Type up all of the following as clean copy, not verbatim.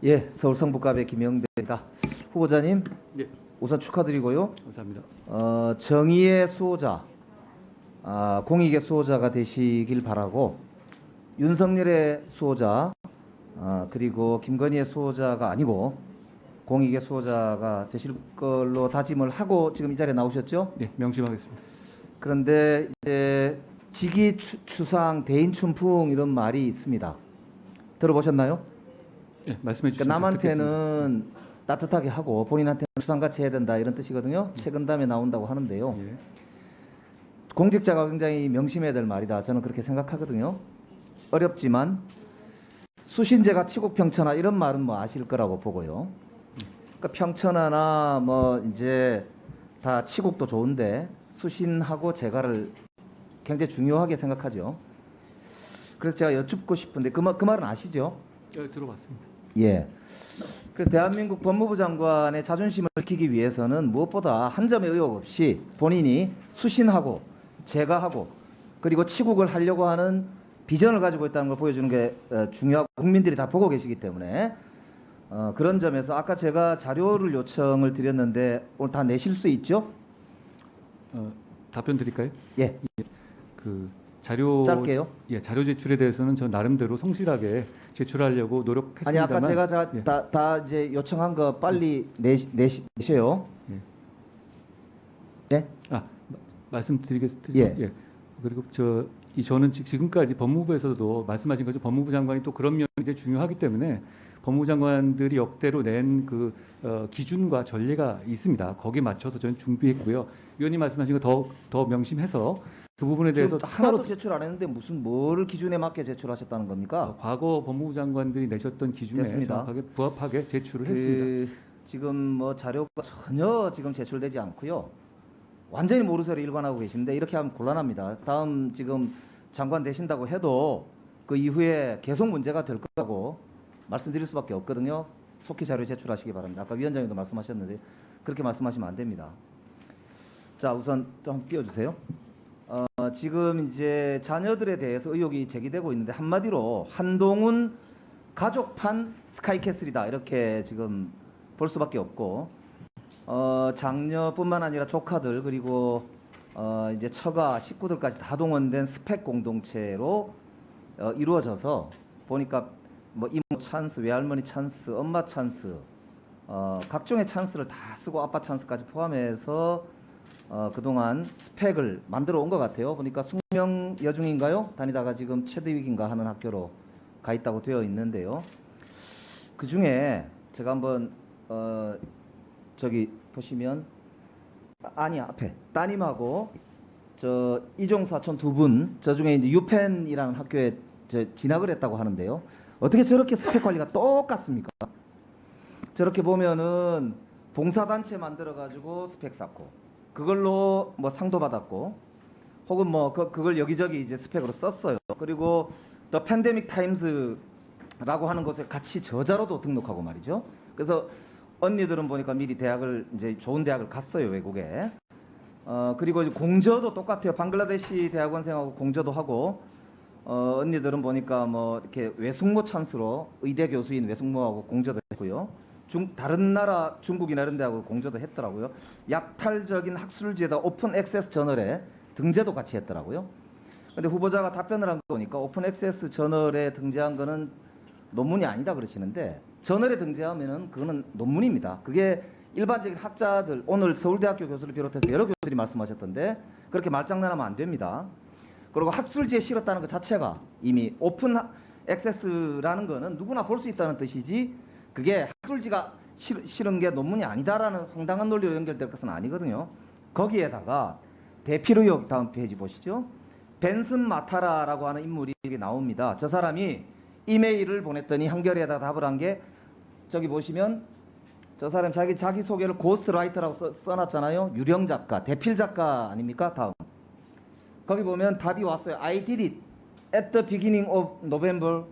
예, 서울 성북갑의 김영배입니다. 후보자님, 예, 우선 축하드리고요. 감사합니다. 정의의 수호자, 공익의 수호자가 되시길 바라고 윤석열의 수호자, 그리고 김건희의 수호자가 아니고 공익의 수호자가 되실 걸로 다짐을 하고 지금 이 자리에 나오셨죠? 예, 명심하겠습니다. 그런데 이제 직위추상 대인춘풍 이런 말이 있습니다. 들어보셨나요? 예, 말씀해 주시면 그러니까 듣겠습니다. 남한테는 따뜻하게 하고 본인한테는 추상같이 해야 된다 이런 뜻이거든요. 책은담에 나온다고 하는데요. 예, 공직자가 굉장히 명심해야 될 말이다. 저는 그렇게 생각하거든요. 어렵지만 수신제가 치국평천하 이런 말은 뭐 아실 거라고 보고요. 그러니까 평천하나 뭐 이제 다 치국도 좋은데 수신하고 제가를 굉장히 중요하게 생각하죠. 그래서 제가 여쭙고 싶은데 그 말은 아시죠? 예, 들어봤습니다. 예. 그래서 대한민국 법무부 장관의 자존심을 지키기 위해서는 무엇보다 한 점의 의혹 없이 본인이 수신하고 제가하고 그리고 치국을 하려고 하는 비전을 가지고 있다는 걸 보여주는 게 중요하고 국민들이 다 보고 계시기 때문에 그런 점에서 아까 제가 자료를 요청을 드렸는데 오늘 다 내실 수 있죠? 답변 드릴까요? 예. 그 자료 짧게요. 예, 자료 제출에 대해서는 저 나름대로 성실하게 제출하려고 아니 노력했습니다만. 아까 제가 예. 다 이제 요청한 거 빨리 내셔요. 예. 네? 말씀드리겠습니다. 예. 그리고 저는 지금까지 법무부에서도 말씀하신 것처럼 법무부 장관이 또 그런 면이 이제 중요하기 때문에 법무부 장관들이 역대로 낸 그 기준과 전례가 있습니다. 거기에 맞춰서 저는 준비했고요. 위원님 말씀하신 거 더 명심해서 그 부분에 대해서 지금 하나도 제출 안 했는데 무슨 뭘 기준에 맞게 제출하셨다는 겁니까? 과거 법무부 장관들이 내셨던 기준에 됐습니다. 정확하게 부합하게 제출을 했습니다. 지금 뭐 자료가 전혀 지금 제출되지 않고요. 완전히 모르쇠로 일관하고 계신데 이렇게 하면 곤란합니다. 다음 지금 장관 되신다고 해도 그 이후에 계속 문제가 될 거라고 말씀드릴 수밖에 없거든요. 속히 자료 제출하시기 바랍니다. 아까 위원장님도 말씀하셨는데 그렇게 말씀하시면 안 됩니다. 자, 우선 좀 띄워주세요. 지금 이제 자녀들에 대해서 의혹이 제기되고 있는데 한마디로 한동훈 가족판 스카이캐슬이다 이렇게 지금 볼 수밖에 없고 장녀뿐만 아니라 조카들 그리고 이제 처가 식구들까지 다 동원된 스펙 공동체로 이루어져서 보니까 뭐 이모 찬스, 외할머니 찬스, 엄마 찬스, 각종의 찬스를 다 쓰고 아빠 찬스까지 포함해서 그동안 스펙을 만들어 온 것 같아요. 보니까 20명 여중인가요? 다니다가 지금 최대위기인가 하는 학교로 가 있다고 되어 있는데요. 그 중에 제가 한번 저기 보시면 앞에 따님하고 저 이종 사촌 두 분, 저 중에 이제 유펜이라는 학교에 진학을 했다고 하는데요. 어떻게 저렇게 스펙 관리가 똑같습니까? 저렇게 보면은 봉사단체 만들어 가지고 스펙 쌓고 그걸로 뭐 상도 받았고 혹은 뭐 그걸 여기저기 이제 스펙으로 썼어요. 그리고 더 팬데믹 타임스라고 하는 곳에 같이 저자로도 등록하고 말이죠. 그래서 언니들은 보니까 미리 대학을 이제 좋은 대학을 갔어요, 외국에. 그리고 이제 공저도 똑같아요. 방글라데시 대학원생하고 공저도 하고 언니들은 보니까 뭐 이렇게 외숙모 찬스로 의대 교수인 외숙모하고 공저도 했고요. 다른 나라 중국이나 이런 데하고 공저도 했더라고요. 약탈적인 학술지에다 오픈 액세스 저널에 등재도 같이 했더라고요. 근데 후보자가 답변을 한 거 보니까 오픈 액세스 저널에 등재한 거는 논문이 아니다 그러시는데 저널에 등재하면은 그거는 논문입니다. 그게 일반적인 학자들 오늘 서울대학교 교수를 비롯해서 여러 교수들이 말씀하셨던데 그렇게 말장난하면 안 됩니다. 그리고 학술지에 실었다는 것 자체가 이미 오픈 액세스라는 거는 누구나 볼 수 있다는 뜻이지 그게 학술지가 실은 게 논문이 아니다라는 황당한 논리로 연결될 것은 아니거든요. 거기에다가 대필 의혹 다음 페이지 보시죠. 벤슨 마타라라고 하는 인물이 여기 나옵니다. 저 사람이 이메일을 보냈더니 한겨레에다 답을 한 게 저기 보시면 저 사람 자기 소개를 고스트라이터라고 써놨잖아요. 유령 작가, 대필 작가 아닙니까? 다음 거기 보면 답이 왔어요. I did it at the beginning of November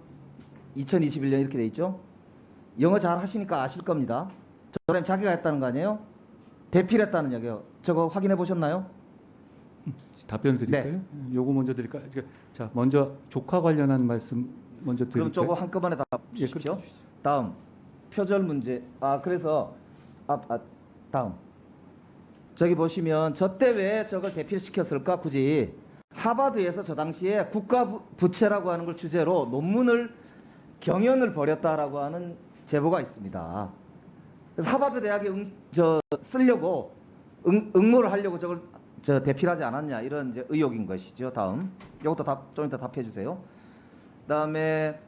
2021년 이렇게 돼 있죠. 영어 잘 하시니까 아실 겁니다. 저 사람이 자기가 했다는 거 아니에요? 대필했다는 얘기요. 저거 확인해 보셨나요? 답변 드릴까요? 네. 요거 먼저 드릴까요? 자, 먼저 조카 관련한 말씀 먼저 드릴까요? 그럼 저거 한꺼번에 다 예, 주십시오. 그렇게 주시죠. 다음 표절 문제. 그래서 다음. 저기 보시면 저 때 왜 저걸 대필 시켰을까? 굳이 하버드에서 저 당시에 국가 부채라고 하는 걸 주제로 논문을 경연을 벌였다라고 하는 제보가 있습니다. 그래서 하버드 대학에 쓰려고 응모를 하려고 저걸 대필하지 않았냐 이런 이제 의혹인 것이죠. 다음. 이것도 좀 이따 답해 주세요. 그다음에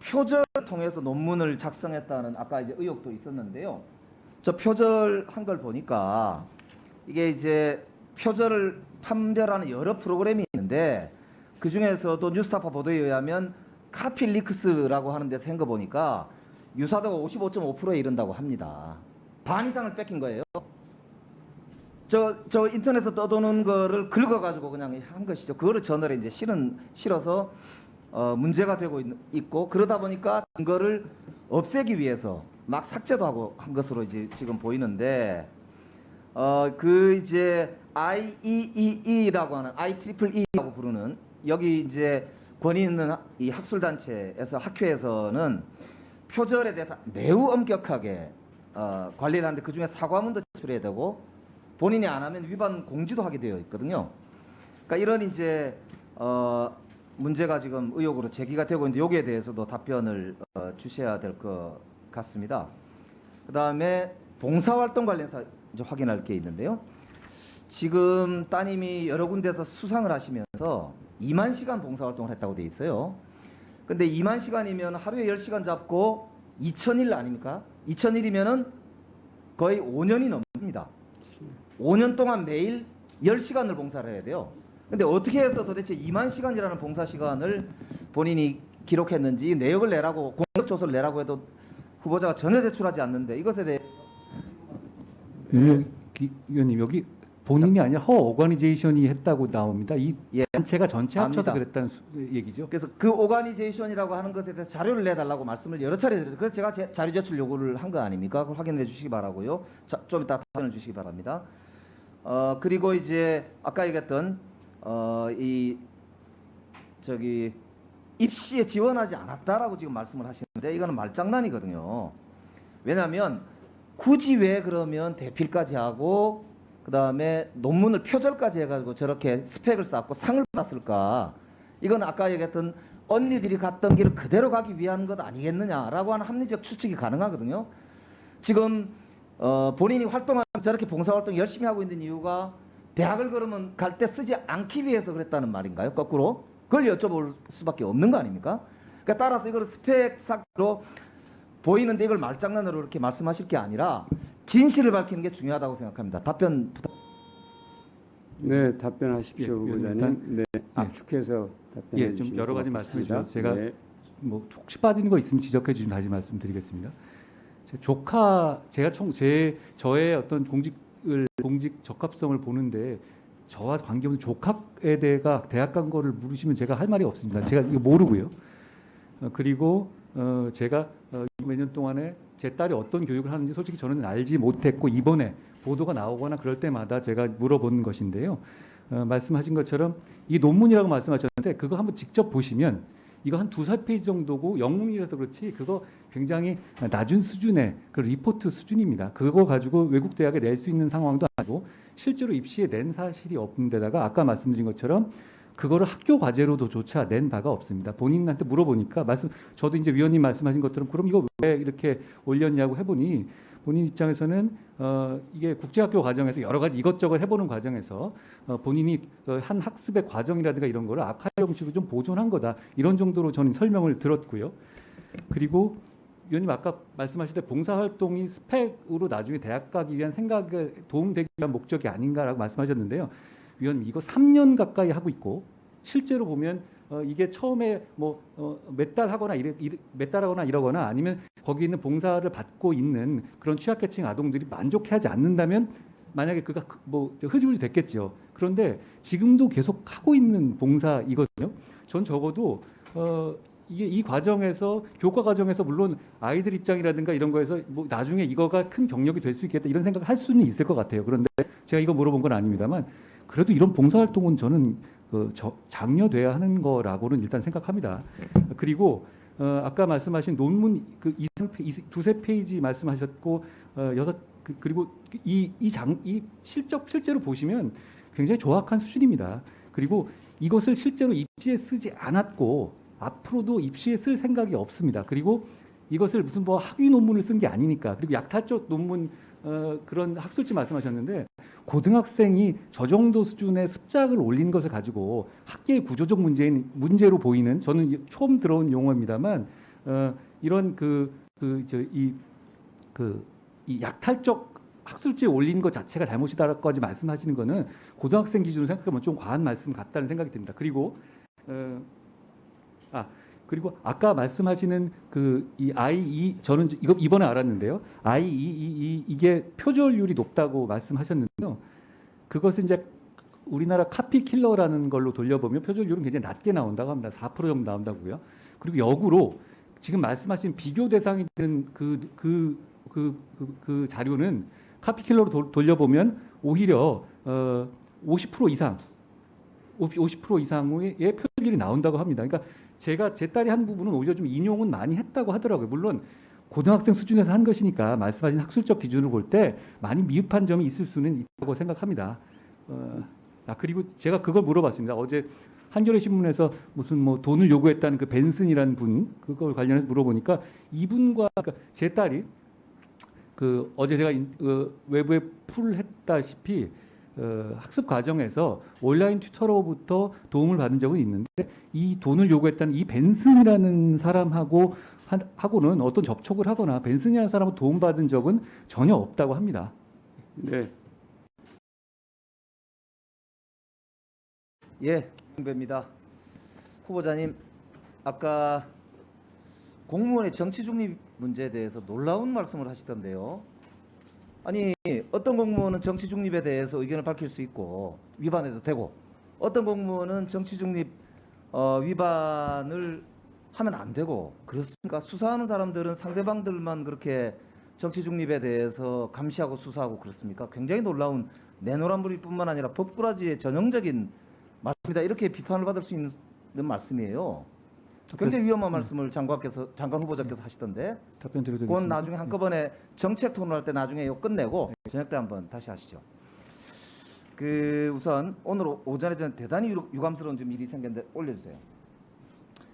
표절을 통해서 논문을 작성했다는 아까 이제 의혹도 있었는데요. 저 표절한 걸 보니까 이게 이제 표절을 판별하는 여러 프로그램이 있는데 그 중에서도 뉴스타파 보도에 의하면 카필릭스라고 하는 데서 한 거 보니까 유사도가 55.5%에 이른다고 합니다. 반 이상을 뺏긴 거예요. 저 인터넷에 떠도는 거를 긁어가지고 그냥 한 것이죠. 그거를 저널에 이제 실어서 문제가 되고 있고 그러다 보니까 그거를 없애기 위해서 막 삭제도 하고 한 것으로 이제 지금 보이는데 그 이제 IEEE라고 하는 IEEE라고 부르는 여기 이제 권위 있는 이 학술 단체에서 학회에서는 표절에 대해서 매우 엄격하게 관리를 하는데 그 중에 사과문도 제출해야 되고 본인이 안 하면 위반 공지도 하게 되어 있거든요. 그러니까 이런 이제 문제가 지금 의혹으로 제기가 되고 있는데 여기에 대해서도 답변을 주셔야 될 것 같습니다. 그다음에 봉사활동 관련해서 이제 확인할 게 있는데요. 지금 따님이 여러 군데서 수상을 하시면서 2만 시간 봉사활동을 했다고 돼 있어요. 근데 2만 시간이면 하루에 10시간 잡고 2,000일 아닙니까? 2,000일이면은 거의 5년이 넘습니다. 5년 동안 매일 10시간을 봉사를 해야 돼요. 근데 어떻게 해서 도대체 2만 시간이라는 봉사 시간을 본인이 기록했는지 내역을 내라고 공적 조서를 내라고 해도 후보자가 전혀 제출하지 않는데 이것에 대해 위원님 여기 본인이 아니라 허 오가니제이션이 했다고 나옵니다. 이 예. 단체가 전체 합쳐서 압니다. 그랬다는 얘기죠. 그래서 그 오가니제이션이라고 하는 것에 대해서 자료를 내달라고 말씀을 여러 차례 드렸어요. 그래서 제가 자료 제출 요구를 한 거 아닙니까? 그걸 확인해 주시기 바라고요. 자, 좀 이따 답변을 주시기 바랍니다. 그리고 이제 아까 얘기했던 이 저기 입시에 지원하지 않았다라고 지금 말씀을 하시는데 이거는 말장난이거든요. 왜냐하면 굳이 왜 그러면 대필까지 하고 그다음에 논문을 표절까지 해가지고 저렇게 스펙을 쌓고 상을 받았을까? 이건 아까 얘기했던 언니들이 갔던 길을 그대로 가기 위한 것 아니겠느냐라고 하는 합리적 추측이 가능하거든요. 지금 본인이 활동하면서 저렇게 봉사활동 열심히 하고 있는 이유가 대학을 그러면 갈 때 쓰지 않기 위해서 그랬다는 말인가요? 거꾸로? 그걸 여쭤볼 수밖에 없는 거 아닙니까? 그러니까 따라서 이걸 스펙 쌓기로 보이는데 이걸 말장난으로 이렇게 말씀하실 게 아니라 진실을 밝히는 게 중요하다고 생각합니다. 답변 부탁. 네, 답변하십시오, 예, 후보자님. 네, 압축해서 답변해 예, 좀 주시면 여러 가지 말씀해 주셔서 제가 네. 뭐 혹시 빠지는 거 있으면 지적해 주시면 다시 말씀드리겠습니다. 제 조카 제가 저의 어떤 공직 적합성을 보는데 저와 관계없는 조카에 대해가 대학 간 거를 물으시면 제가 할 말이 없습니다. 제가 이거 모르고요. 그리고 제가 몇 년 동안에 제 딸이 어떤 교육을 하는지 솔직히 저는 알지 못했고 이번에 보도가 나오거나 그럴 때마다 제가 물어보는 것인데요. 말씀하신 것처럼 이 논문이라고 말씀하셨는데 그거 한번 직접 보시면 이거 한 2-3페이지 정도고 영문이라서 그렇지 그거 굉장히 낮은 수준의 그 리포트 수준입니다. 그거 가지고 외국 대학에 낼 수 있는 상황도 아니고 실제로 입시에 낸 사실이 없는 데다가 아까 말씀드린 것처럼 그거를 학교 과제로도조차 낸 바가 없습니다. 본인한테 물어보니까 저도 이제 위원님 말씀하신 것처럼 그럼 이거 왜 이렇게 올렸냐고 해보니 본인 입장에서는 이게 국제학교 과정에서 여러 가지 이것저것 해보는 과정에서 본인이 한 학습의 과정이라든가 이런 거를 아카이브 형식으로 좀 보존한 거다 이런 정도로 저는 설명을 들었고요. 그리고 위원님 아까 말씀하실 때 봉사활동이 스펙으로 나중에 대학 가기 위한 생각에 도움되기 위한 목적이 아닌가라고 말씀하셨는데요. 위원님 이거 3년 가까이 하고 있고 실제로 보면 이게 처음에 뭐 몇 달 하거나 몇 달 하거나 이러거나 아니면 거기 있는 봉사를 받고 있는 그런 취약계층 아동들이 만족해하지 않는다면 만약에 그가 뭐 흐지부지 됐겠죠. 그런데 지금도 계속 하고 있는 봉사이거든요. 전 적어도 이게 이 과정에서 교과 과정에서 물론 아이들 입장이라든가 이런 거에서 뭐 나중에 이거가 큰 경력이 될 수 있겠다 이런 생각을 할 수는 있을 것 같아요. 그런데 제가 이거 물어본 건 아닙니다만 그래도 이런 봉사활동은 저는 장려돼야 하는 거라고는 일단 생각합니다. 그리고 아까 말씀하신 논문 그 두세 페이지 말씀하셨고 그리고 이 실제로 보시면 굉장히 조악한 수준입니다. 그리고 이것을 실제로 입시에 쓰지 않았고 앞으로도 입시에 쓸 생각이 없습니다. 그리고 이것을 무슨 뭐 학위 논문을 쓴 게 아니니까. 그리고 약탈적 논문 그런 학술지 말씀하셨는데 고등학생이 저 정도 수준의 습작을 올린 것을 가지고 학계의 구조적 문제로 보이는, 저는 처음 들어온 용어입니다만 이런 이 약탈적 학술지에 올린 것 자체가 잘못이다라고까지 말씀하시는 거는 고등학생 기준으로 생각하면 좀 과한 말씀 같다는 생각이 듭니다. 그리고 그리고 아까 말씀하시는 이 IE, 저는 이거 이번에 알았는데요. IEEE 이게 표절률이 높다고 말씀하셨는데요. 그것은 이제 우리나라 카피 킬러라는 걸로 돌려보면 표절률은 굉장히 낮게 나온다고 합니다. 4% 정도 나온다고요. 그리고 역으로 지금 말씀하신 비교 대상이 되는 그 자료는 카피킬러로 돌려보면 오히려 50% 이상, 50% 이상의 표절률이 나온다고 합니다. 그러니까 제 딸이 한 부분은 오히려 좀 인용은 많이 했다고 하더라고요. 물론 고등학생 수준에서 한 것이니까 말씀하신 학술적 기준으로 볼 때 많이 미흡한 점이 있을 수는 있다고 생각합니다. 그리고 제가 그걸 물어봤습니다. 어제 한겨레 신문에서 무슨 뭐 돈을 요구했다는 그 벤슨이라는 분, 그걸 관련해서 물어보니까 이분과 그러니까 제 딸이 어제 제가 외부에 풀했다시피 학습 과정에서 온라인 튜터로부터 도움을 받은 적은 있는데 이 돈을 요구했다는 이 벤슨이라는 사람하고는 어떤 접촉을 하거나 벤슨이라는 사람을 도움받은 적은 전혀 없다고 합니다. 네. 예, 홍배입니다. 후보자님, 아까 공무원의 정치 중립 문제에 대해서 놀라운 말씀을 하시던데요. 아니, 어떤 공무원은 정치 중립에 대해서 의견을 밝힐 수 있고 위반해도 되고, 어떤 공무원은 정치 중립 위반을 하면 안 되고 그렇습니까? 수사하는 사람들은 상대방들만 그렇게 정치 중립에 대해서 감시하고 수사하고 그렇습니까? 굉장히 놀라운 내노란불일뿐만 아니라 법꾸라지의 전형적인 말씀이다. 이렇게 비판을 받을 수 있는 말씀이에요. 굉장히 위험한 말씀을 장관 후보자께서 하시던데. 답변 드리겠습니다. 그건 나중에 한꺼번에 정책 토론할 때 나중에 이거 끝내고 저녁 때 한번 다시 하시죠. 우선 오늘 오전에 저는 대단히 유감스러운 좀 일이 생겼는데 올려주세요.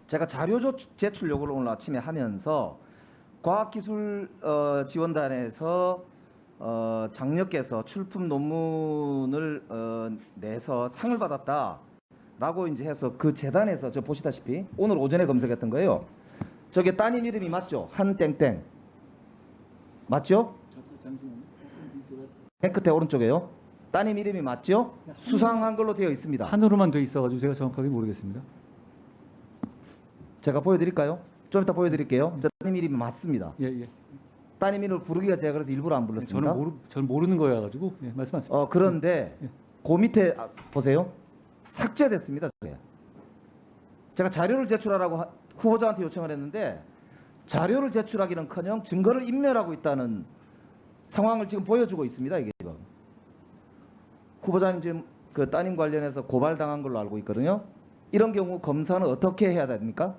제가 자료 제출 요구를 오늘 아침에 하면서 과학기술지원단에서 장녀께서 출품 논문을 내서 상을 받았다라고 이제 해서 그 재단에서 저 보시다시피 오늘 오전에 검색했던 거예요. 저게 따님 이름이 맞죠? 한땡땡 맞죠? 맨 끝에 오른쪽에요. 따님 이름이 맞죠? 수상한 걸로 되어 있습니다. 한으로만 돼 있어가지고 제가 정확하게 모르겠습니다. 제가 보여드릴까요? 좀 이따 보여드릴게요. 저 따님 이름이 맞습니다. 예. 따님 이름을 부르기가 제가 그래서 일부러 안 불렀습니다. 저는 모르는 거여 가지고 말씀하세요. 그런데 그 밑에 보세요. 삭제됐습니다. 제가 자료를 제출하라고 후보자한테 요청을 했는데 자료를 제출하기는커녕 증거를 인멸하고 있다는 상황을 지금 보여주고 있습니다. 이게 지금 후보자님 지금 그 따님 관련해서 고발당한 걸로 알고 있거든요. 이런 경우 검사는 어떻게 해야 됩니까?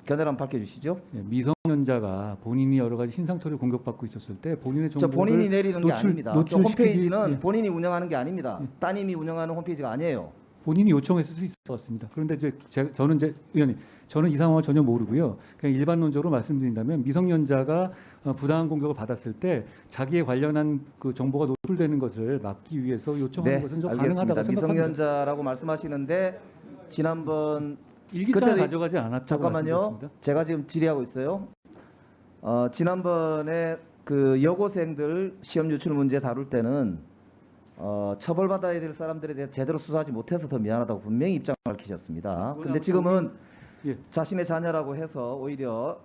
견해를 한번 밝혀주시죠. 예, 미성년자가 본인이 여러 가지 신상털이를 공격받고 있었을 때 본인의 저 정보를 본인이 내리는 게 아닙니다. 저 노출시키지, 홈페이지는 예. 본인이 운영하는 게 아닙니다. 예. 따님이 운영하는 홈페이지가 아니에요. 본인이 요청했을 수 있을 것 같습니다. 그런데 저는 의원님, 저는 이 상황을 전혀 모르고요. 그냥 일반론적으로 말씀드린다면 미성년자가 부당한 공격을 받았을 때 자기에 관련한 그 정보가 노출되는 것을 막기 위해서 요청하는 것은 좀 가능하다고 생각합니다. 미성년자라고 말씀하시는데 지난번 일기장을 가져가지 않았다고 잠깐만요. 말씀드렸습니다. 제가 지금 질의하고 있어요. 지난번에 그 여고생들 시험 유출 문제 다룰 때는 처벌받아야 될 사람들에 대해서 제대로 수사하지 못해서 더 미안하다고 분명히 입장을 밝히셨습니다. 근데 지금은 예. 자신의 자녀라고 해서 오히려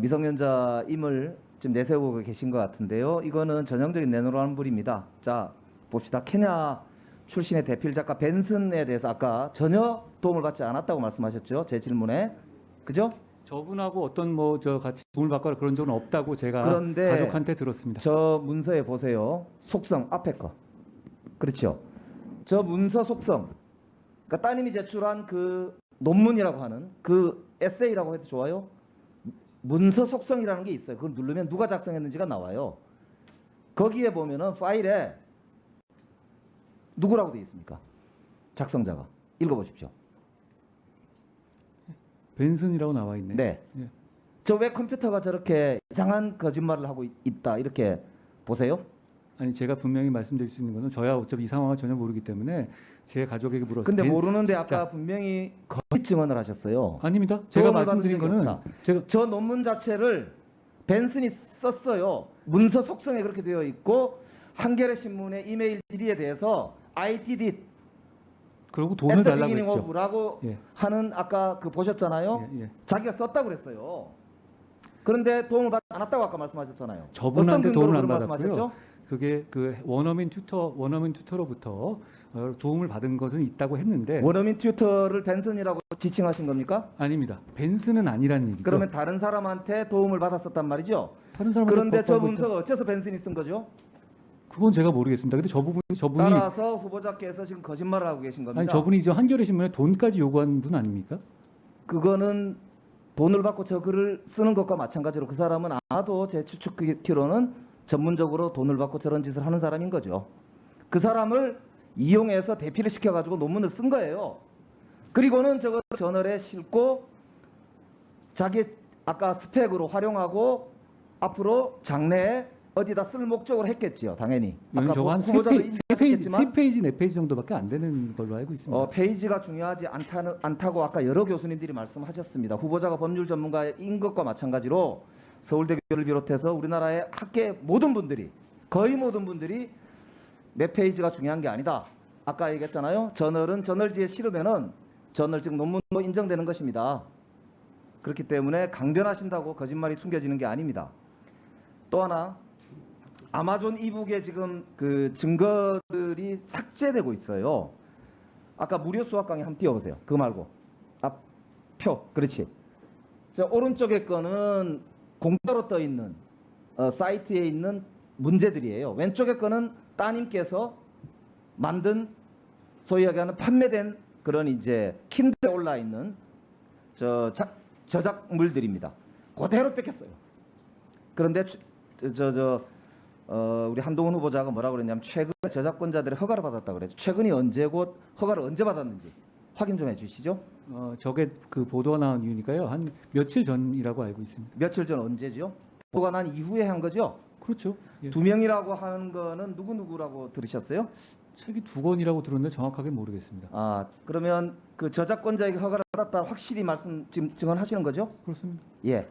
미성년자임을 지금 내세우고 계신 것 같은데요. 이거는 전형적인 내노란불입니다. 자, 봅시다. 케냐 출신의 대필 작가 벤슨에 대해서 아까 전혀 도움을 받지 않았다고 말씀하셨죠? 제 질문에. 그죠? 저분하고 어떤 같이 도움을 받거나 그런 적은 없다고 제가 그런데 가족한테 들었습니다. 저 문서에 보세요. 속성 앞에 거. 그렇죠. 저 문서 속성. 그러니까 따님이 제출한 그 논문이라고 하는 그 에세이라고 해도 좋아요. 문서 속성이라는 게 있어요. 그걸 누르면 누가 작성했는지가 나와요. 거기에 보면은 파일에 누구라고 되어 있습니까? 작성자가. 읽어보십시오. 벤슨이라고 나와 있네. 네. 예. 저 왜 컴퓨터가 저렇게 이상한 거짓말을 하고 있다 이렇게 보세요? 아니 제가 분명히 말씀드릴 수 있는 거는 저야 어차피 이 상황을 전혀 모르기 때문에 제 가족에게 물어서. 근데 모르는데 자, 아까 분명히 거짓 증언을 하셨어요. 아닙니다. 제가 도움을 말씀드린 받은 적이 거는 없다. 제가 저 논문 자체를 벤슨이 썼어요. 문서 속성에 그렇게 되어 있고 한겨레 신문의 이메일 질의에 대해서 ITD 그러고 돈을 달라고 beginning 했죠. of라고 예. 하는 아까 그 보셨잖아요. 예, 예. 자기가 썼다고 그랬어요. 그런데 도움을 받지 않았다고 아까 말씀하셨잖아요. 저분한테 어떤 도움을 근거로 안 그런 받았고요. 말씀하셨죠? 그게 그 원어민 튜터로부터 도움을 받은 것은 있다고 했는데 원어민 튜터를 벤슨이라고 지칭하신 겁니까? 아닙니다. 벤슨은 아니라는 얘기죠. 그러면 다른 사람한테 도움을 받았었단 말이죠. 다른 사람한테 그런데 저 받고 문서가 어째서 벤슨이 쓴 거죠? 그건 제가 모르겠습니다. 근데 저분이 따라서 후보자께서 지금 거짓말을 하고 계신 겁니다. 아니 저분이 이제 한겨레 신문에 돈까지 요구한 분 아닙니까? 그거는 돈을 받고 저 글을 쓰는 것과 마찬가지로 그 사람은 아마도 제 추측키로는 전문적으로 돈을 받고 저런 짓을 하는 사람인 거죠. 그 사람을 이용해서 대피를 시켜가지고 논문을 쓴 거예요. 그리고는 저걸 저널에 싣고 자기 아까 스펙으로 활용하고 앞으로 장래에 어디다 쓸 목적으로 했겠지요. 당연히. 아까 저거 한 후보자도 3페이지, 인정하셨겠지만 3페이지, 4페이지 정도밖에 안 되는 걸로 알고 있습니다. 페이지가 중요하지 않다고 아까 여러 교수님들이 말씀하셨습니다. 후보자가 법률 전문가인 것과 마찬가지로 서울대교를 비롯해서 우리나라의 학계 모든 분들이 거의 모든 분들이 몇 페이지가 중요한 게 아니다. 아까 얘기했잖아요. 저널은 저널지에 실으면은 저널 즉 논문으로 인정되는 것입니다. 그렇기 때문에 강변하신다고 거짓말이 숨겨지는 게 아닙니다. 또 하나 아마존 이북에 지금 그 증거들이 삭제되고 있어요. 아까 무료 수학 강의 한번 띄워보세요. 그거 말고 표 그렇지. 저 오른쪽에 거는 공짜로 떠 있는 사이트에 있는 문제들이에요. 왼쪽에 거는 따님께서 만든 소위 얘기하는 판매된 그런 이제 킨들에 올라 있는 저작물들입니다. 그대로 뺏겼어요. 그런데 우리 한동훈 후보자가 뭐라고 그랬냐면 최근 저작권자들의 허가를 받았다고 그랬죠. 최근이 언제고 허가를 언제 받았는지 확인 좀 해주시죠. 저게 그 보도가 나온 이유니까요. 한 며칠 전이라고 알고 있습니다. 며칠 전 언제죠? 보도가 난 이후에 한 거죠. 그렇죠. 예. 두 명이라고 하는 거는 누구라고 들으셨어요? 책이 2권이라고 들었는데 정확하게 모르겠습니다. 그러면 그 저작권자에게 허가를 받았다 확실히 지금 증언하시는 거죠? 그렇습니다. 예.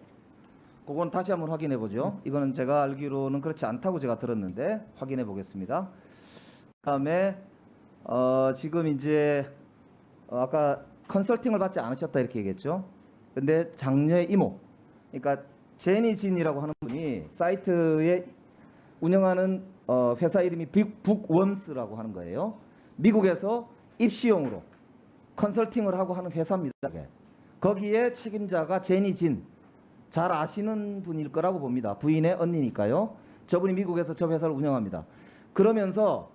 그건 다시 한번 확인해 보죠. 이거는 제가 알기로는 그렇지 않다고 제가 들었는데 확인해 보겠습니다. 그다음에 지금 이제 아까 컨설팅을 받지 않으셨다 이렇게 얘기했죠. 근데 장녀의 이모, 그러니까 제니진이라고 하는 분이 사이트에 운영하는 회사 이름이 북웜스라고 하는 거예요. 미국에서 입시용으로 컨설팅을 하고 하는 회사입니다. 거기에 책임자가 제니진, 잘 아시는 분일 거라고 봅니다. 부인의 언니니까요. 저분이 미국에서 저 회사를 운영합니다. 그러면서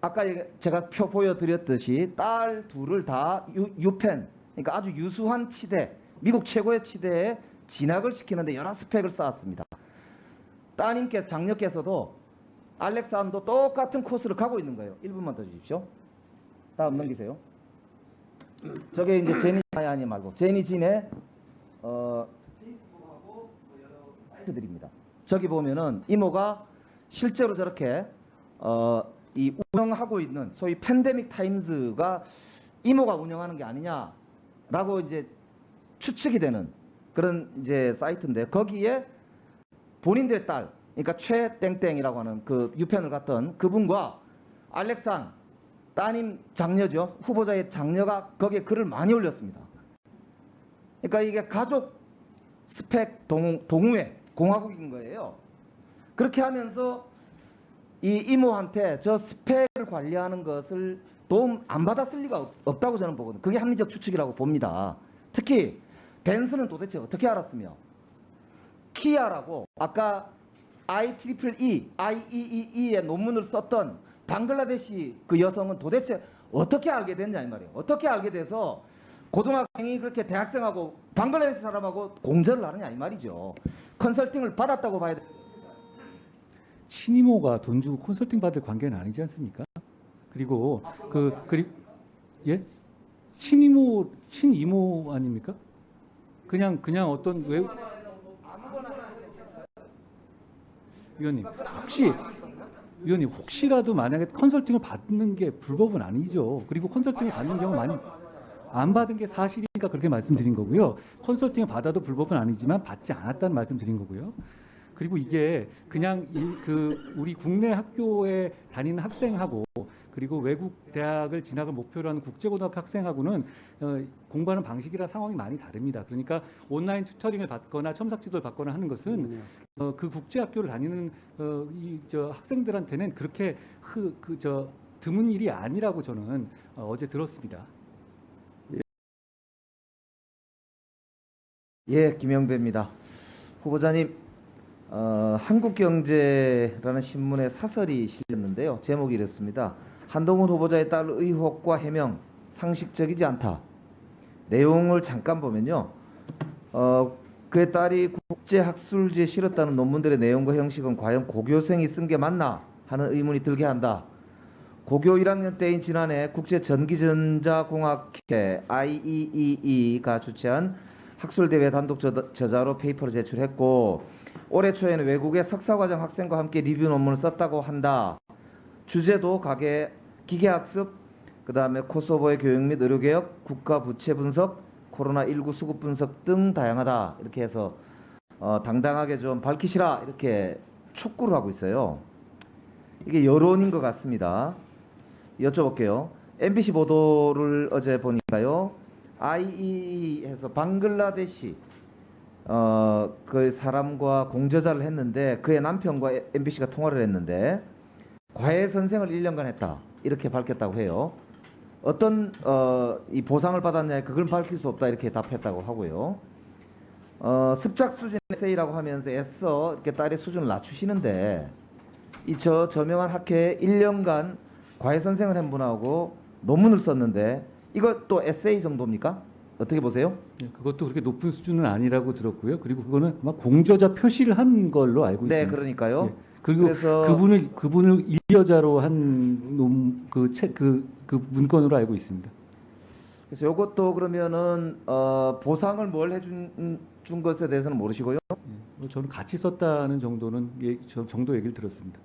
아까 제가 표 보여드렸듯이 딸 둘을 다 유펜, 그러니까 아주 유수한 치대, 미국 최고의 치대에 진학을 시키는데 여러 스펙을 쌓았습니다. 따님께서 장녀께서도 알렉산도 똑같은 코스를 가고 있는 거예요. 1분만 더 주십시오. 다음 넘기세요. 저게 이제 제니 말고 제니진의 페이스북하고 여러 사이트들입니다. 저기 보면은 이모가 실제로 저렇게 이 운영하고 있는 소위 팬데믹 타임즈가 이모가 운영하는 게 아니냐라고 이제 추측이 되는 그런 이제 사이트인데 거기에 본인들의 딸, 그러니까 최땡땡이라고 하는 그 유펜을 갔던 그분과 알렉산 따님 장녀죠. 후보자의 장녀가 거기에 글을 많이 올렸습니다. 그러니까 이게 가족 스펙 동우회 공화국인 거예요. 그렇게 하면서 이 이모한테 저 스펙을 관리하는 것을 도움 안 받았을 리가 없다고 저는 보거든요. 그게 합리적 추측이라고 봅니다. 특히 벤슨은 도대체 어떻게 알았으며 키아라고 아까 IEEE의 논문을 썼던 방글라데시 그 여성은 도대체 어떻게 알게 됐냐 이 말이에요. 어떻게 알게 돼서 고등학생이 그렇게 대학생하고 방글라데시 사람하고 공전을 하느냐 이 말이죠. 컨설팅을 받았다고 봐야 돼. 친이모가 돈 주고 컨설팅 받을 관계는 아니지 않습니까? 그리고 예? 친이모 아닙니까? 그냥 어떤 위원님 혹시라도 만약에 컨설팅을 받는 게 불법은 아니죠. 그리고 컨설팅을 받는 경우 많이 안 받은 게 사실이니까 그렇게 말씀드린 거고요. 컨설팅을 받아도 불법은 아니지만 받지 않았다는 말씀드린 거고요. 그리고 이게 그냥 우리 국내 학교에 다니는 학생하고 그리고 외국 대학을 진학을 목표로 하는 국제고등학교 학생하고는 공부하는 방식이나 상황이 많이 다릅니다. 그러니까 온라인 튜터링을 받거나 첨삭지도를 받거나 하는 것은 그 국제학교를 다니는 학생들한테는 그렇게 드문 일이 아니라고 저는 어제 들었습니다. 예, 김영배입니다. 후보자님, 한국경제라는 신문에 사설이 실렸는데요. 제목이 이렇습니다. 한동훈 후보자에 따른 의혹과 해명 상식적이지 않다. 내용을 잠깐 보면요. 그의 딸이 국제학술지에 실었다는 논문들의 내용과 형식은 과연 고교생이 쓴 게 맞나 하는 의문이 들게 한다. 고교 1학년 때인 지난해 국제전기전자공학회 IEEE가 주최한 학술대회 단독 저자로 페이퍼를 제출했고 올해 초에는 외국의 석사과정 학생과 함께 리뷰 논문을 썼다고 한다. 주제도 기계학습, 그다음에 코소보의 교육 및 의료개혁, 국가 부채 분석, 코로나19 수급 분석 등 다양하다. 이렇게 해서 당당하게 좀 밝히시라 이렇게 촉구를 하고 있어요. 이게 여론인 것 같습니다. 여쭤볼게요. MBC 보도를 어제 보니까요. IEE에서 방글라데시 그 사람과 공저자를 했는데 그의 남편과 MBC가 통화를 했는데 과외 선생을 1년간 했다 이렇게 밝혔다고 해요. 어떤 이 보상을 받았냐 그걸 밝힐 수 없다 이렇게 답했다고 하고요. 습작 수준 에세이라고 하면서 애써 이렇게 딸의 수준을 낮추시는데 이 저명한 학회에 1년간 과외 선생을 한 분하고 논문을 썼는데 이것도 에세이 정도입니까? 어떻게 보세요? 네, 그것도 그렇게 높은 수준은 아니라고 들었고요. 그리고 그거는 아마 공저자 표시를 한 걸로 알고 있습니다. 네, 그러니까요. 네. 그리고 그래서 그분을 일여자로 한 그 문건으로 알고 있습니다. 그래서 이것도 그러면은 보상을 뭘 해준 것에 대해서는 모르시고요. 저는 같이 썼다는 정도는 정도 얘기를 들었습니다.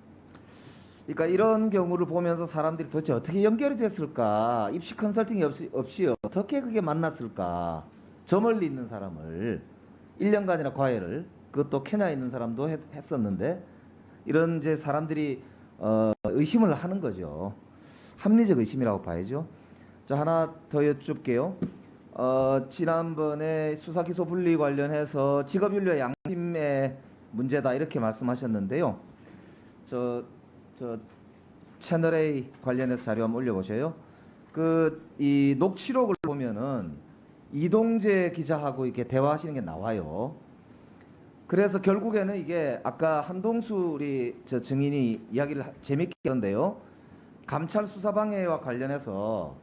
그러니까 이런 경우를 보면서 사람들이 도대체 어떻게 연결이 됐을까? 입시 컨설팅이 없이 어떻게 그게 만났을까? 저 멀리 있는 사람을 1년간이나 과외를 그것도 케냐에 있는 사람도 했었는데 이런 이제 사람들이 의심을 하는 거죠. 합리적 의심이라고 봐야죠. 자, 하나 더 여쭙게요. 지난번에 수사기소 분리 관련해서 직업윤리와 양심의 문제다 이렇게 말씀하셨는데요. 저 채널 A 관련해서 자료 한번 올려보세요. 이 녹취록을 보면은 이동재 기자하고 이렇게 대화하시는 게 나와요. 그래서 결국에는 이게 아까 한동수 우리 증인이 이야기를 재밌게 했는데요. 감찰 수사 방해와 관련해서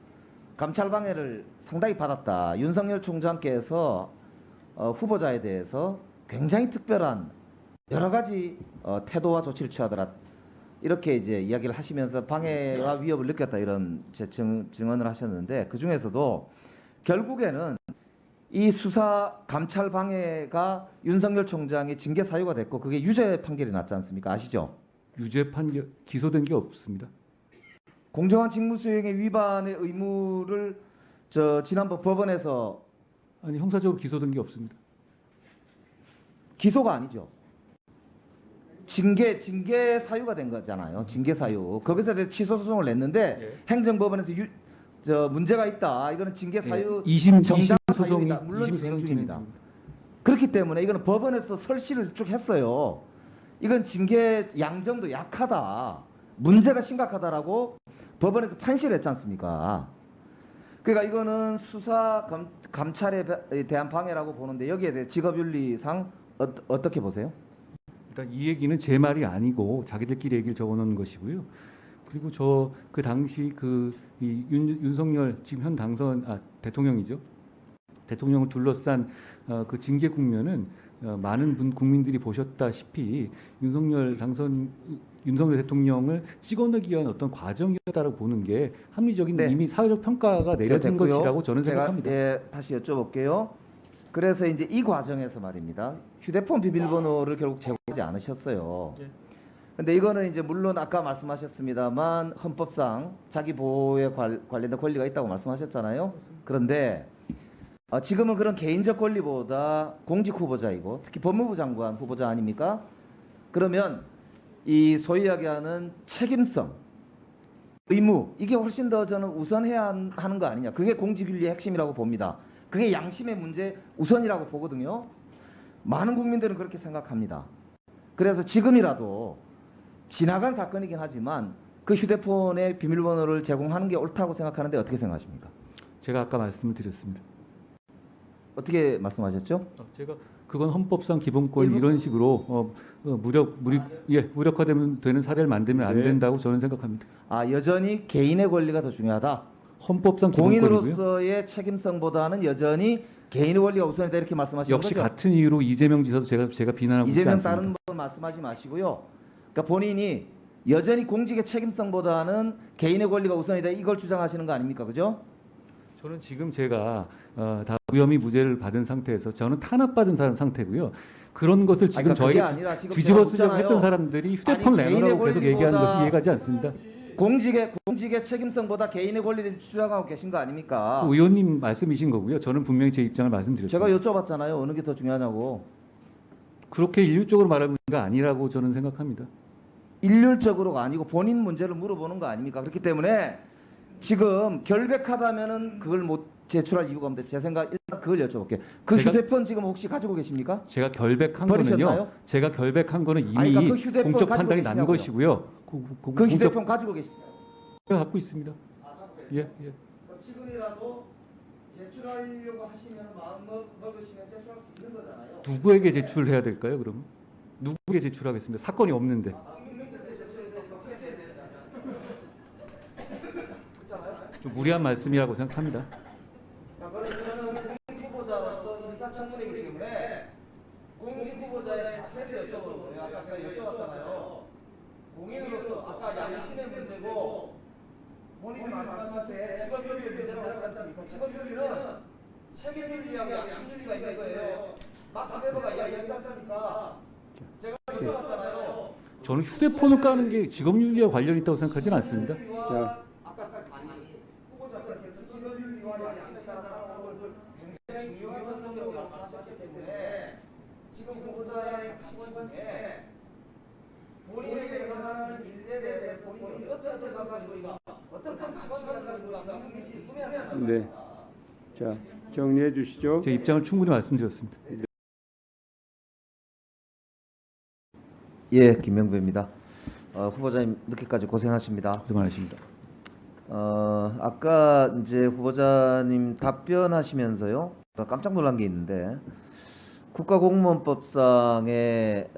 감찰 방해를 상당히 받았다. 윤석열 총장께서 후보자에 대해서 굉장히 특별한 여러 가지 태도와 조치를 취하더라. 이렇게 이제 이야기를 하시면서 방해와 위협을 느꼈다 이런 증언을 하셨는데 그 중에서도 결국에는 이 수사 감찰 방해가 윤석열 총장의 징계 사유가 됐고 그게 유죄 판결이 났지 않습니까? 아시죠? 유죄 판결 기소된 게 없습니다. 공정한 직무 수행의 위반의 의무를 지난번 법원에서 아니 형사적으로 기소된 게 없습니다. 기소가 아니죠. 징계 사유가 된 거잖아요. 징계 사유. 거기서 대해 취소 소송을 냈는데 행정법원에서 문제가 있다. 이거는 징계 사유 이심 정당 소송이 사유이다. 물론 이심 진행 소송 중입니다. 진행 중입니다. 그렇기 때문에 이거는 법원에서 설시를 쭉 했어요. 이건 징계 양정도 약하다. 문제가 심각하다라고 법원에서 판시를 했지 않습니까? 그러니까 이거는 수사 감찰에 대한 방해라고 보는데 여기에 대해 직업윤리상 어떻게 보세요? 일단 이 얘기는 제 말이 아니고 자기들끼리 얘기를 적어놓은 것이고요. 그리고 그 당시 윤석열 지금 현 대통령이죠. 대통령을 둘러싼 그 징계 국면은 많은 국민들이 보셨다시피 윤석열 대통령을 찍어내기 위한 어떤 과정이었다라고 보는 게 합리적인 네. 이미 사회적 평가가 내려진 됐고요. 것이라고 저는 제가, 생각합니다. 예, 다시 여쭤볼게요. 그래서 이제 이 과정에서 말입니다. 휴대폰 비밀번호를 결국 제공하지 않으셨어요. 근데 이거는 이제 물론 아까 말씀하셨습니다만 헌법상 자기 보호에 관련된 권리가 있다고 말씀하셨잖아요. 그런데 지금은 그런 개인적 권리보다 공직 후보자이고 특히 법무부 장관 후보자 아닙니까? 그러면 이 소위 이야기하는 책임성, 의무 이게 훨씬 더 저는 우선해야 하는 거 아니냐. 그게 공직윤리의 핵심이라고 봅니다. 그게 양심의 문제 우선이라고 보거든요. 많은 국민들은 그렇게 생각합니다. 그래서 지금이라도 지나간 사건이긴 하지만 그 휴대폰의 비밀번호를 제공하는 게 옳다고 생각하는데 어떻게 생각하십니까? 제가 아까 말씀을 드렸습니다. 어떻게 말씀하셨죠? 제가 그건 헌법상 기본권 이런 식으로 무력화되면 되는 사례를 만들면 안 네. 된다고 저는 생각합니다. 여전히 개인의 권리가 더 중요하다. 헌법상 기본권이고요. 공인으로서의 책임성보다는 여전히 개인의 권리가 우선이다 이렇게 말씀하시는 역시 거죠? 같은 이유로 이재명 지사도 제가 비난하고 있지 이재명 않습니다. 다른 분 말씀하지 마시고요. 그러니까 본인이 여전히 공직의 책임성보다는 개인의 권리가 우선이다 이걸 주장하시는 거 아닙니까? 그죠? 저는 지금 제가 다 무혐의 무죄를 받은 상태에서 저는 탄압받은 상태고요. 그런 것을 지금 그러니까 그게 저에게 아니라 지금 뒤집어 제가 쓰려고 묻잖아요. 했던 사람들이 휴대폰 아니, 내놓으라고 개인의 계속 얘기하는 권리보다- 것이 이해가지 않습니다. 공직의 책임성보다 개인의 권리를 주장하고 계신 거 아닙니까? 의원님 말씀이신 거고요. 저는 분명히 제 입장을 말씀드렸습니다. 제가 여쭤봤잖아요. 어느 게 더 중요하냐고. 그렇게 일률적으로 말하는 게 아니라고 저는 생각합니다. 일률적으로가 아니고 본인 문제를 물어보는 거 아닙니까? 그렇기 때문에 지금 결백하다면은 그걸 못 제출할 이유가 없는데 제 생각 일단 그걸 여쭤볼게요. 그 제가- 휴대폰 지금 혹시 가지고 계십니까? 제가 결백한 버리셨나요? 거는요. 제가 결백한 거는 이미 아니, 그러니까 그 휴대폰 공적 가지고 판단이 난 계시냐고요. 것이고요. 그 휴대폰 가지고 계십니까? 갖고 있습니다. 예. 지금이라도 제출하려고 하시면 마음 먹으시면 제출할 수 있는 거잖아요. 누구에게 제출해야 될까요? 그러면 누구에게 제출하겠습니다. 사건이 없는데. 좀 무리한 말씀이라고 생각합니다. 저는 공직 후보자로서 인사청문회이기 때문에 공직 후보자의 자세를 여쭤보는 거예요. 아까 제가 여쭤봤잖아요. 공인으로서 아까 양심의 문제고 본인이 말씀하실 때 직업윤리 문제라고 하지 않습니까? 직업윤리는 책임윤리하고 양심윤리가 있는 거예요. 마스베버가 이야기하지 않습니까? 제가 여쭤봤잖아요. 저는 휴대폰을 까는 게 직업윤리와 관련이 있다고 생각하지는 않습니다. 자, 후보자께서 직업윤리와 양심에 따라 싸움을 굉장히 중요한 관점이라고 말씀하셨기 때문에 지금 후보자의 가치관 중에 본인에게 일어나는 일에 대해서 본인이 어떤 생각을 가지고 있나 어떤 가치관을 가지고 있나 국민들이 꾸며야 네. 자, 정리해 주시죠. 제 입장을 충분히 말씀드렸습니다. 예, 김명배입니다. 후보자님 늦게까지 고생하십니다. 고생 많으십니다. 아까 이제 후보자님 답변하시면서요, 깜짝 놀란 게 있는데 국가공무원법상의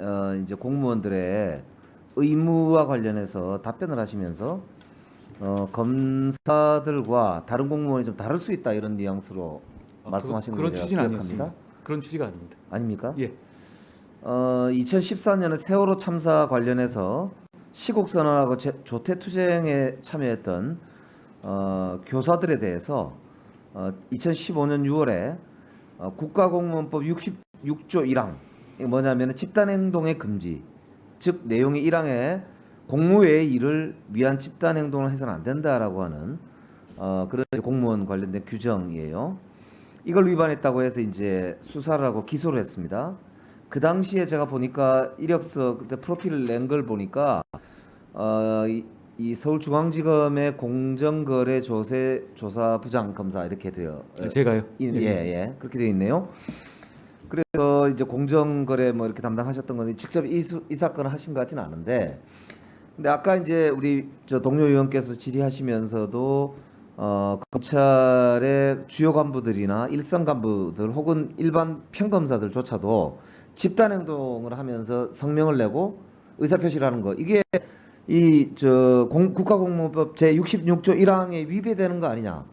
이제 공무원들의 의무와 관련해서 답변을 하시면서 검사들과 다른 공무원이 좀 다를 수 있다 이런 뉘앙스로 말씀하신 그런 걸로 제가 취지는 기억합니다. 아니었습니다. 그런 취지가 아닙니다. 아닙니까? 예. 2014년에 세월호 참사 관련해서 시국선언하고 조태투쟁에 참여했던 교사들에 대해서 2015년 6월에 국가공무원법 66조 1항 이게 뭐냐면 집단행동의 금지 즉 내용의 1항에 공무외의 일을 위한 집단행동을 해서는 안 된다라고 하는 그런 공무원 관련된 규정이에요. 이걸 위반했다고 해서 이제 수사를 하고 기소를 했습니다. 그 당시에 제가 보니까 이력서 그때 프로필 낸 걸 보니까 이 서울중앙지검의 공정거래조사부장 검사 이렇게 되어 제가요. 예, 그렇게 되어 있네요. 그래서 이제 공정거래 뭐 이렇게 담당하셨던 건데 직접 이 사건을 하신 것 같지는 않은데, 근데 아까 이제 우리 저 동료 의원께서 질의하시면서도 검찰의 주요 간부들이나 일선 간부들 혹은 일반 평검사들조차도 집단 행동을 하면서 성명을 내고 의사표시를 하는 거 이게 이 국가공무원법 제 66조 1항에 위배되는 거 아니냐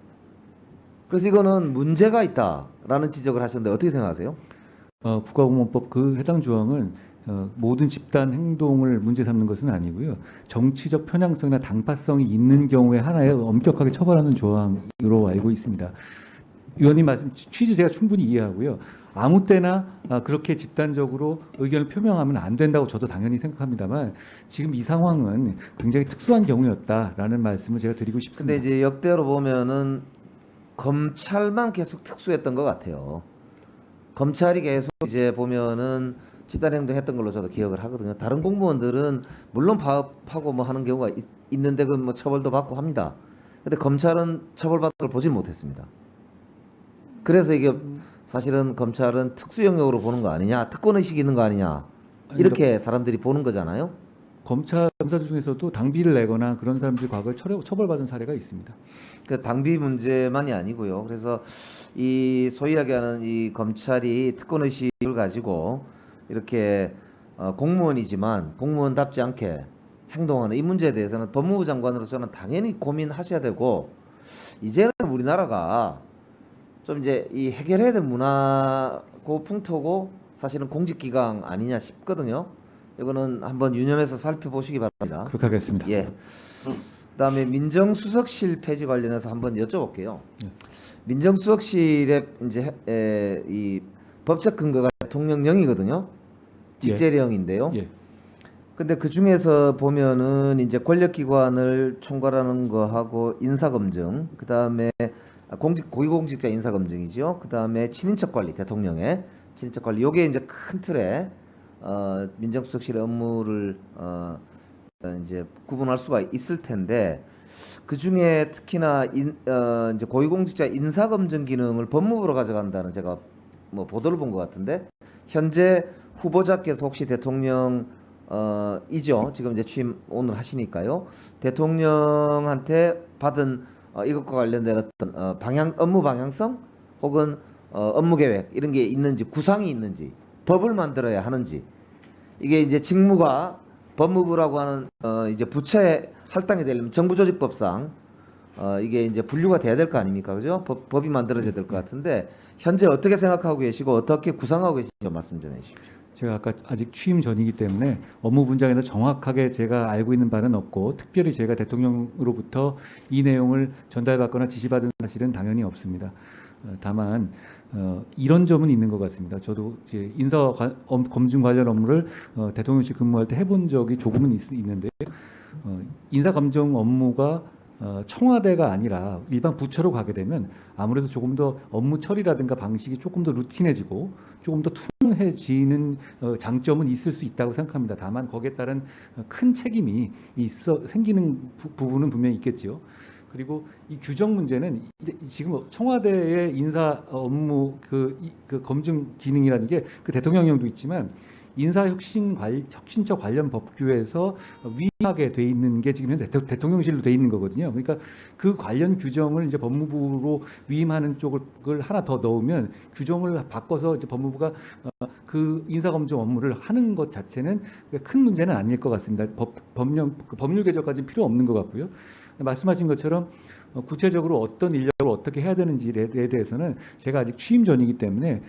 그래서 이거는 문제가 있다라는 지적을 하셨는데 어떻게 생각하세요? 국가공무원법 그 해당 조항은 모든 집단 행동을 문제 삼는 것은 아니고요. 정치적 편향성이나 당파성이 있는 경우에 하나에 엄격하게 처벌하는 조항으로 알고 있습니다. 의원님 말씀 취지 제가 충분히 이해하고요. 아무 때나 그렇게 집단적으로 의견을 표명하면 안 된다고 저도 당연히 생각합니다만 지금 이 상황은 굉장히 특수한 경우였다라는 말씀을 제가 드리고 근데 싶습니다. 이제 역대로 보면은 검찰만 계속 특수했던 것 같아요. 검찰이 계속 이제 보면은 집단 행동했던 걸로 저도 기억을 하거든요. 다른 공무원들은 물론 파업하고 뭐 하는 경우가 있는데 그 뭐 처벌도 받고 합니다. 근데 검찰은 처벌받는 걸 보질 못했습니다. 그래서 이게 사실은 검찰은 특수 영역으로 보는 거 아니냐, 특권 의식이 있는 거 아니냐 이렇게 사람들이 보는 거잖아요. 검사들 중에서도 당비를 내거나 그런 사람들이 과거에 처벌받은 사례가 있습니다. 그 당비 문제만이 아니고요. 그래서 이 소위 이야기하는 이 검찰이 특권 의식을 가지고 이렇게 공무원이지만 공무원답지 않게 행동하는 이 문제에 대해서는 법무부 장관으로서는 당연히 고민하셔야 되고 이제는 우리나라가 좀 이제 이 해결해야 될 문화고 풍토고 사실은 공직기강 아니냐 싶거든요. 이거는 한번 유념해서 살펴보시기 바랍니다. 그렇게 하겠습니다. 예. 그다음에 민정수석실 폐지 관련해서 한번 여쭤볼게요. 예. 민정수석실의 이제 이 법적 근거가 대통령령이거든요. 직제령인데요. 예. 근데 그 중에서 보면은 이제 권력기관을 총괄하는 거하고 인사검증, 그 다음에 고위공직자 인사검증이죠. 그 다음에 친인척 관리, 대통령의 친인척 관리. 요게 이제 큰 틀에 민정수석실의 업무를 이제 구분할 수가 있을 텐데 그 중에 특히나 이제 고위공직자 인사검증 기능을 법무부로 가져간다는 제가 뭐 보도를 본 것 같은데 현재 후보자께서 혹시 대통령 이죠. 지금 이제 취임 오늘 하시니까요. 대통령한테 받은 이것과 관련된 어떤 업무 방향성 혹은 업무 계획 이런 게 있는지 구상이 있는지 법을 만들어야 하는지 이게 이제 직무가 법무부라고 하는 이제 부처에 할당이 되려면 정부조직법상 이게 이제 분류가 돼야 될 거 아닙니까, 그죠? 법이 만들어져야 될 것 같은데 현재 어떻게 생각하고 계시고 어떻게 구상하고 계신지 말씀 좀 해주십시오. 제가 아까 아직 취임 전이기 때문에 업무 분장에서 정확하게 제가 알고 있는 바는 없고 특별히 제가 대통령으로부터 이 내용을 전달받거나 지시받은 사실은 당연히 없습니다. 다만 이런 점은 있는 것 같습니다. 저도 이제 검증 관련 업무를 대통령실 근무할 때 해본 적이 조금은 있는데 인사검증 업무가 청와대가 아니라 일반 부처로 가게 되면 아무래도 조금 더 업무 처리라든가 방식이 조금 더 루틴해지고 조금 더 투명해지는 장점은 있을 수 있다고 생각합니다. 다만 거기에 따른 큰 책임이 생기는 부분은 분명히 있겠죠. 그리고 이 규정 문제는 지금 청와대의 인사 업무 그 검증 기능이라는 게 그 대통령령도 있지만 혁신처 관련 법규에서 위임하게 돼 있는 게 지금 현재 대통령실로 돼 있는 거거든요. 그러니까 그 관련 규정을 이제 법무부로 위임하는 쪽을 하나 더 넣으면 규정을 바꿔서 이제 법무부가 그 인사검증 업무를 하는 것 자체는 큰 문제는 아닐 것 같습니다. 법률 개정까지는 필요 없는 것 같고요. 말씀하신 것처럼 구체적으로 어떤 인력을 어떻게 해야 되는지에 대해서는 제가 아직 취임 전이기 때문에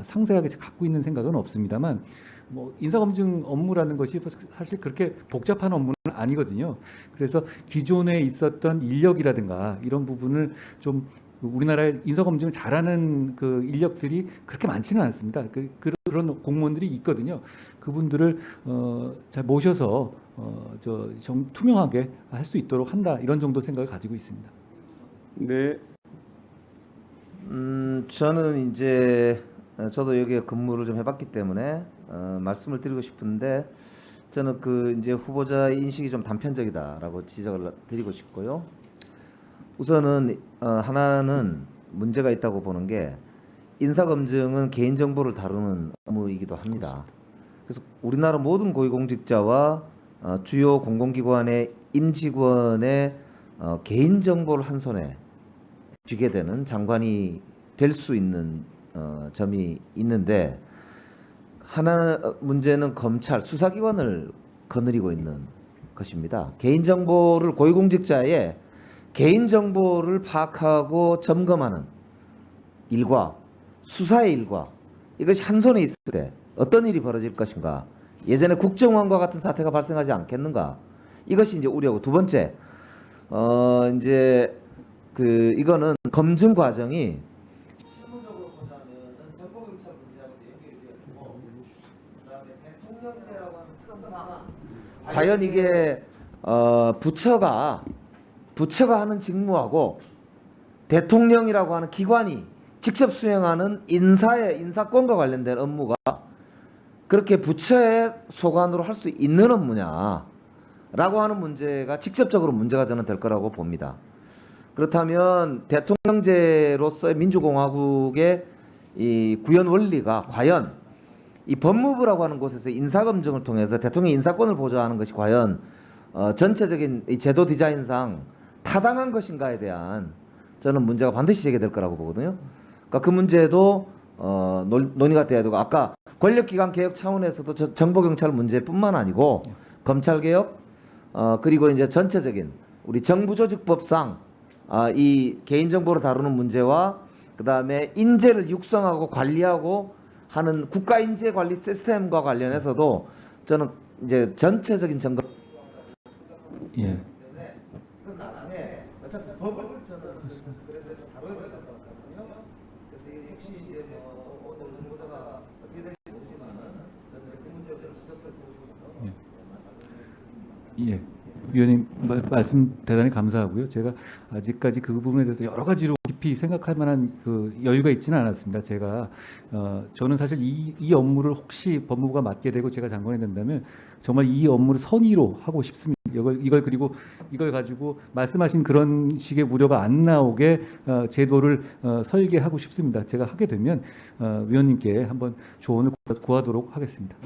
상세하게 갖고 있는 생각은 없습니다만 뭐 인사검증 업무라는 것이 사실 그렇게 복잡한 업무는 아니거든요. 그래서 기존에 있었던 인력이라든가 이런 부분을 좀 우리나라의 인사검증을 잘하는 그 인력들이 그렇게 많지는 않습니다. 그런 공무원들이 있거든요. 그분들을 잘 모셔서 투명하게 할 수 있도록 한다 이런 정도 생각을 가지고 있습니다. 네. 저는 이제 저도 여기에 근무를 좀 해봤기 때문에 말씀을 드리고 싶은데 저는 그 이제 후보자의 인식이 좀 단편적이다라고 지적을 드리고 싶고요. 우선은 하나는 문제가 있다고 보는 게 인사검증은 개인정보를 다루는 업무이기도 합니다. 그래서 우리나라 모든 고위공직자와 주요 공공기관의 임직원의 개인정보를 한 손에 쥐게 되는 장관이 될 수 있는 점이 있는데 하나 문제는 검찰 수사기관을 거느리고 있는 것입니다. 개인정보를 고위공직자의 개인정보를 파악하고 점검하는 일과 수사의 일과 이것이 한 손에 있을 때 어떤 일이 벌어질 것인가? 예전에 국정원과 같은 사태가 발생하지 않겠는가? 이것이 이제 우려고 두 번째 이제 이거는 검증 과정이 실무적으로 보자면은 정보경찰 문제하고 연결되고 그다음에 대통령제라고 하는 특성상 과연 이게 부처가 하는 직무하고 대통령이라고 하는 기관이 직접 수행하는 인사권과 관련된 업무가 그렇게 부처의 소관으로 할 수 있는 업무냐라고 하는 문제가 직접적으로 문제가 저는 될 거라고 봅니다. 그렇다면 대통령제로서의 민주공화국의 이 구현 원리가 과연 이 법무부라고 하는 곳에서 인사검증을 통해서 대통령 인사권을 보좌하는 것이 과연 전체적인 이 제도 디자인상 타당한 것인가에 대한 저는 문제가 반드시 제기될 거라고 보거든요. 그러니까 그 문제도 논의가 돼야 되고 아까 권력기관 개혁 차원에서도 정보경찰 문제뿐만 아니고 검찰 개혁 그리고 이제 전체적인 우리 정부조직법상 이 개인정보를 다루는 문제와 그 다음에 인재를 육성하고 관리하고 하는 국가인재관리 시스템과 관련해서도 저는 이제 전체적인 점검. 예. 그 나중에 어차피 법을 저는 그래서 다뤄야 될 것 같거든요. 그래서 혹시 이제 오늘 노조가 어떻게 될지 모르지만은 저는 그 문제를 좀 지적해 보고 싶어서. 예. 위원님 말씀 대단히 감사하고요. 제가 아직까지 그 부분에 대해서 여러 가지로 깊이 생각할 만한 그 여유가 있지는 않았습니다. 제가 저는 사실 이 업무를 혹시 법무부가 맡게 되고 제가 장관이 된다면 정말 이 업무를 선의로 하고 싶습니다. 그리고 이걸 가지고 말씀하신 그런 식의 우려가 안 나오게 제도를 설계하고 싶습니다. 제가 하게 되면 위원님께 한번 조언을 구하도록 하겠습니다.